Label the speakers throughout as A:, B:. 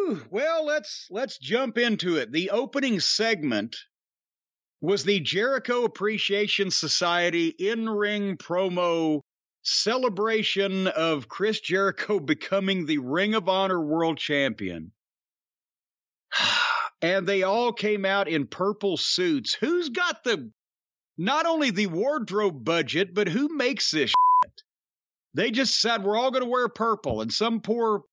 A: Whew. Well, let's jump into it. The opening segment was the Jericho Appreciation Society in-ring promo celebration of Chris Jericho becoming the Ring of Honor World Champion. And they all came out in purple suits. Who's got not only the wardrobe budget, but who makes this shit? They just said, we're all going to wear purple, and some poor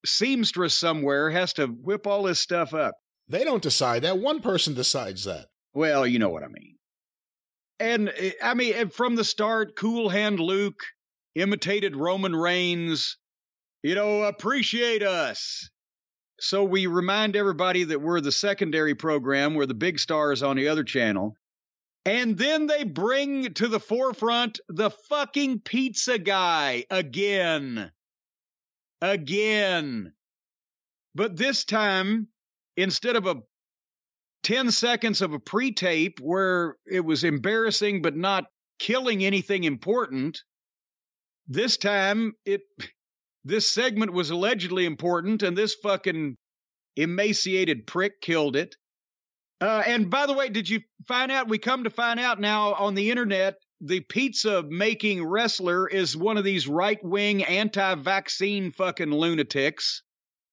A: seamstress somewhere has to whip all this stuff up.
B: They don't decide that. One person decides that.
A: Well, you know what I mean. And I mean, from the start, Cool Hand Luke imitated Roman Reigns, appreciate us. So we remind everybody that we're the secondary program. We're the big stars on the other channel. And then they bring to the forefront the fucking pizza guy again. But this time, instead of 10 seconds of a pre-tape where it was embarrassing but not killing anything important, this time this segment was allegedly important, and this fucking emaciated prick killed it. And by the way, did you find out? We come to find out now on the internet, the pizza-making wrestler is one of these right-wing anti-vaccine fucking lunatics,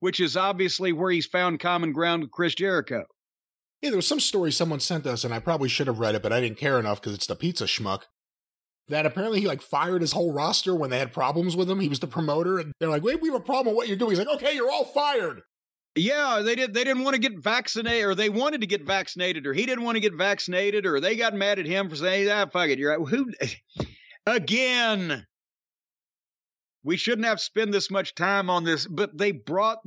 A: which is obviously where he's found common ground with Chris Jericho.
B: Yeah, there was some story someone sent us, and I probably should have read it, but I didn't care enough because it's the pizza schmuck, that apparently he fired his whole roster when they had problems with him. He was the promoter, and they're like, wait, we have a problem with what you're doing. He's like, okay, you're all fired.
A: Yeah, they didn't want to get vaccinated, or they wanted to get vaccinated, or he didn't want to get vaccinated, or they got mad at him for saying, fuck it, you're right. Who? Again, we shouldn't have spent this much time on this, but they brought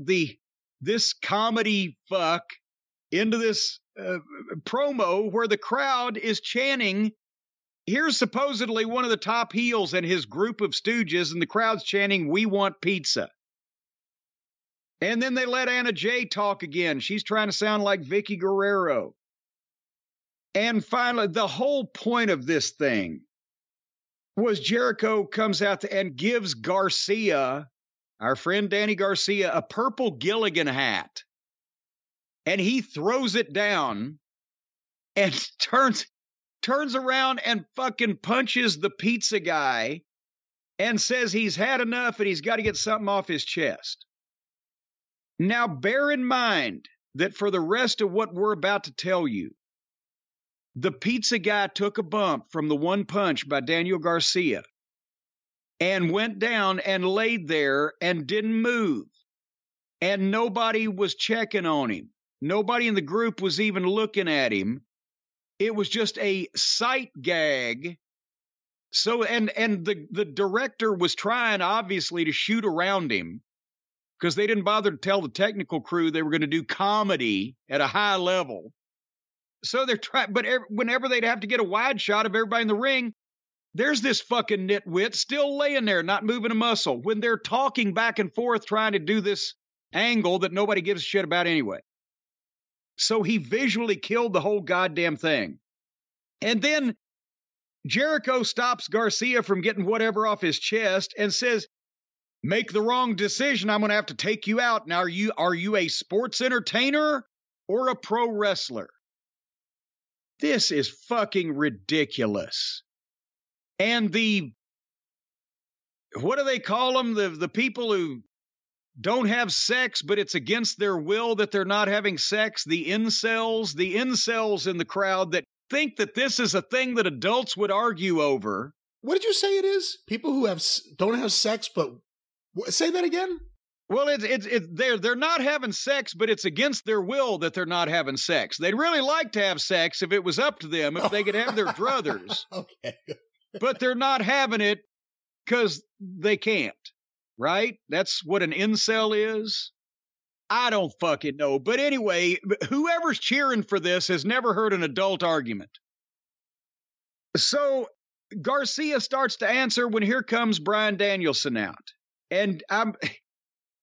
A: this comedy fuck into this promo where the crowd is chanting. Here's supposedly one of the top heels and his group of stooges, and the crowd's chanting, "We want pizza." And then they let Anna Jay talk again. She's trying to sound like Vicky Guerrero. And finally, the whole point of this thing was Jericho comes out and gives Garcia, our friend Danny Garcia, a purple Gilligan hat. And he throws it down and turns around and fucking punches the pizza guy and says he's had enough and he's got to get something off his chest. Now, bear in mind that for the rest of what we're about to tell you, the pizza guy took a bump from the one punch by Daniel Garcia and went down and laid there and didn't move. And nobody was checking on him. Nobody in the group was even looking at him. It was just a sight gag. So, and the director was trying, obviously, to shoot around him, because they didn't bother to tell the technical crew they were going to do comedy at a high level. So they're trying, but whenever they'd have to get a wide shot of everybody in the ring, there's this fucking nitwit still laying there, not moving a muscle, when they're talking back and forth trying to do this angle that nobody gives a shit about anyway. So he visually killed the whole goddamn thing. And then Jericho stops Garcia from getting whatever off his chest and says, "Make the wrong decision, I'm going to have to take you out. Now, are you a sports entertainer or a pro wrestler?" This is fucking ridiculous. And what do they call them? The people who don't have sex, but it's against their will that they're not having sex. The incels in the crowd that think that this is a thing that adults would argue over.
B: What did you say it is? People who don't have sex, but say that again.
A: Well, they're not having sex, but it's against their will that they're not having sex. They'd really like to have sex if it was up to them, if they could have their druthers.
B: Okay.
A: But they're not having it because they can't, right? That's what an incel is. I don't fucking know. But anyway, whoever's cheering for this has never heard an adult argument. So Garcia starts to answer when here comes Bryan Danielson out. And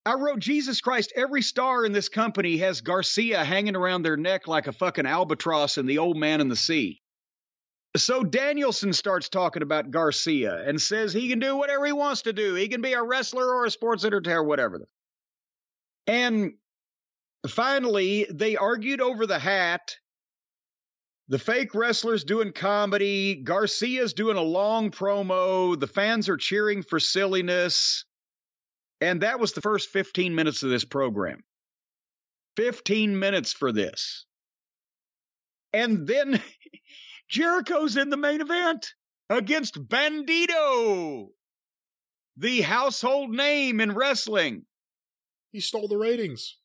A: I wrote, Jesus Christ, every star in this company has Garcia hanging around their neck like a fucking albatross in The Old Man and the Sea. So Danielson starts talking about Garcia and says he can do whatever he wants to do. He can be a wrestler or a sports entertainer or whatever. And finally, they argued over the hat. The fake wrestler's doing comedy. Garcia's doing a long promo. The fans are cheering for silliness. And that was the first 15 minutes of this program. 15 minutes for this. And then Jericho's in the main event against Bandito, the household name in wrestling.
B: He stole the ratings.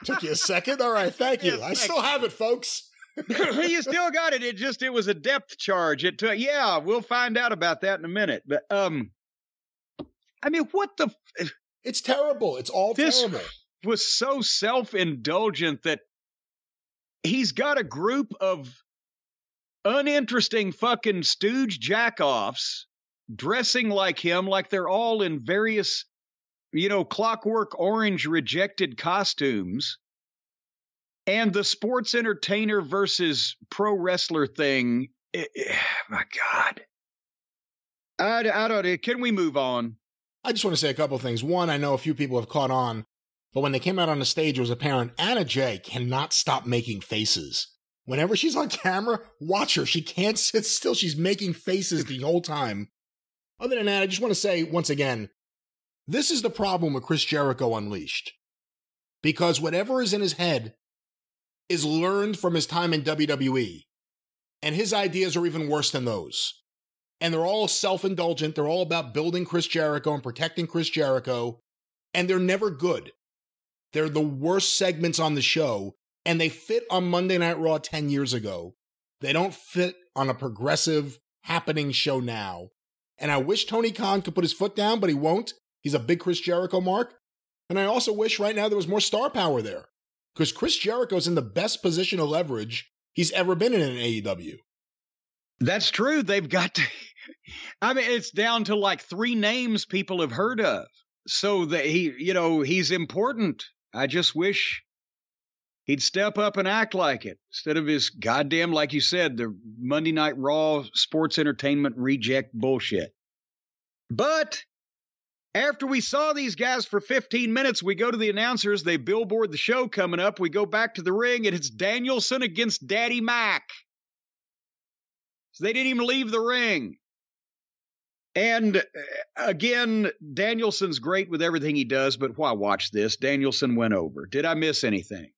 B: Took you a second? All right, thank you. I still have it, folks.
A: You still got it. It was a depth charge. It took, yeah, we'll find out about that in a minute. But, I mean, what the?
B: It's terrible. It's all terrible.
A: This was so self-indulgent that he's got a group of uninteresting fucking stooge jack-offs dressing like him, like they're all in various, Clockwork Orange rejected costumes. And the sports entertainer versus pro wrestler thing, my God. I don't know. Can we move on?
B: I just want to say a couple of things. One, I know a few people have caught on, but when they came out on the stage, it was apparent Anna Jay cannot stop making faces. Whenever she's on camera, watch her. She can't sit still. She's making faces the whole time. Other than that, I just want to say, once again, this is the problem with Chris Jericho Unleashed. Because whatever is in his head is learned from his time in WWE. And his ideas are even worse than those. And they're all self-indulgent. They're all about building Chris Jericho and protecting Chris Jericho. And they're never good. They're the worst segments on the show. And they fit on Monday Night Raw 10 years ago. They don't fit on a progressive, happening show now. And I wish Tony Khan could put his foot down, but he won't. He's a big Chris Jericho mark. And I also wish right now there was more star power there. Because Chris Jericho's in the best position of leverage he's ever been in AEW.
A: That's true. They've got to. I mean, it's down to like 3 names people have heard of. So that he's important. I just wish he'd step up and act like it instead of his goddamn, like you said, the Monday Night Raw sports entertainment reject bullshit. But after we saw these guys for 15 minutes, we go to the announcers. They billboard the show coming up. We go back to the ring, and it's Danielson against Daddy Mac. So they didn't even leave the ring. And again, Danielson's great with everything he does, but why watch this? Danielson went over. Did I miss anything?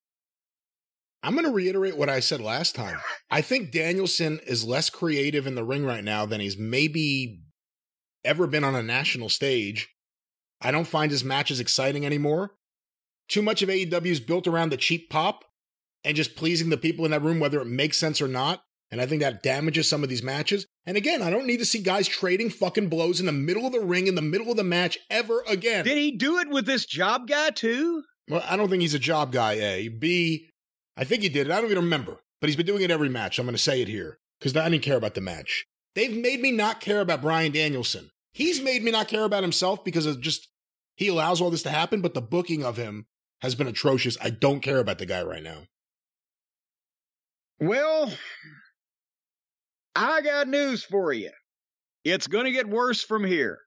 B: I'm going to reiterate what I said last time. I think Danielson is less creative in the ring right now than he's maybe ever been on a national stage. I don't find his matches exciting anymore. Too much of AEW is built around the cheap pop and just pleasing the people in that room, whether it makes sense or not. And I think that damages some of these matches. And again, I don't need to see guys trading fucking blows in the middle of the ring, in the middle of the match, ever again.
A: Did he do it with this job guy too?
B: Well, I don't think he's a job guy, A. B, I think he did it. I don't even remember. But he's been doing it every match. I'm going to say it here. Because I didn't care about the match. They've made me not care about Bryan Danielson. He's made me not care about himself because of just, he allows all this to happen, but the booking of him has been atrocious. I don't care about the guy right now.
A: Well, I got news for you. It's going to get worse from here.